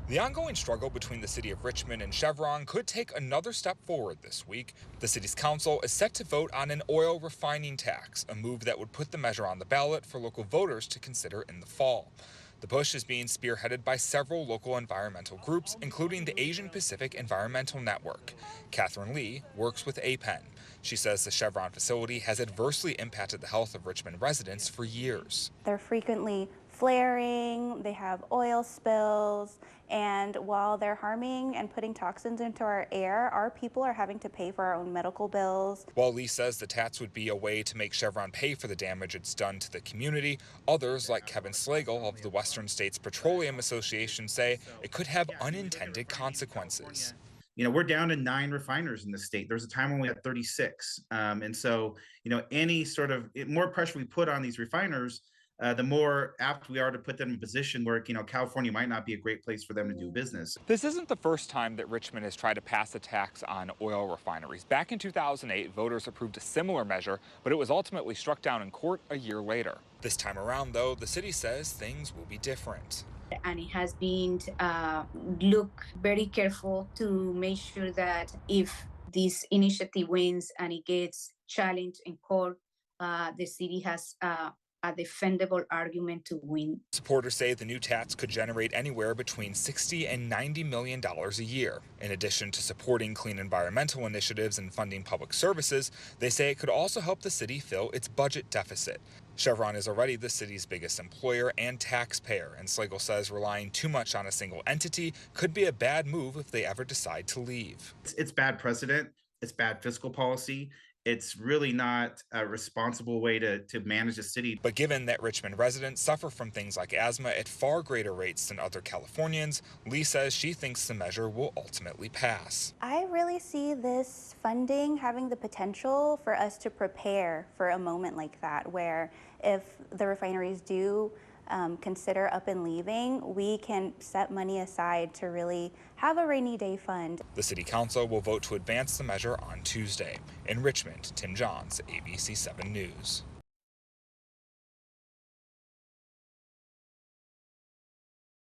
The ongoing struggle between the city of Richmond and Chevron could take another step forward this week. The city's council is set to vote on an oil refining tax, a move that would put the measure on the ballot for local voters to consider in the fall. The push is being spearheaded by several local environmental groups, including the Asian Pacific Environmental Network. Catherine Lee works with APEN. She says the Chevron facility has adversely impacted the health of Richmond residents for years. They're frequently flaring, they have oil spills, and while they're harming and putting toxins into our air, our people are having to pay for our own medical bills. While Lee says the tax would be a way to make Chevron pay for the damage it's done to the community, others, like Kevin Slagle of the Western States Petroleum Association, say it could have unintended consequences. We're down to 9 refiners in the state. There's a time when we had 36. And so, any sort of more pressure we put on these refiners, the more apt we are to put them in a position where, California might not be a great place for them to do business. This isn't the first time that Richmond has tried to pass a tax on oil refineries. Back in 2008, voters approved a similar measure, but it was ultimately struck down in court a year later. This time around, though, the city says things will be different. And it has been look very careful to make sure that if this initiative wins and it gets challenged in court, the city has a defendable argument to win. Supporters say the new tax could generate anywhere between $60 and $90 million a year. In addition to supporting clean environmental initiatives and funding public services, they say it could also help the city fill its budget deficit. Chevron is already the city's biggest employer and taxpayer, and Slagle says relying too much on a single entity could be a bad move if they ever decide to leave. It's bad precedent. It's bad fiscal policy. It's really not a responsible way to manage a city. But given that Richmond residents suffer from things like asthma at far greater rates than other Californians, Lee says she thinks the measure will ultimately pass. I really see this funding having the potential for us to prepare for a moment like that, where if the refineries do consider up and leaving, we can set money aside to really have a rainy day fund. The city council will vote to advance the measure on Tuesday. In Richmond, Tim Johns, ABC 7 News.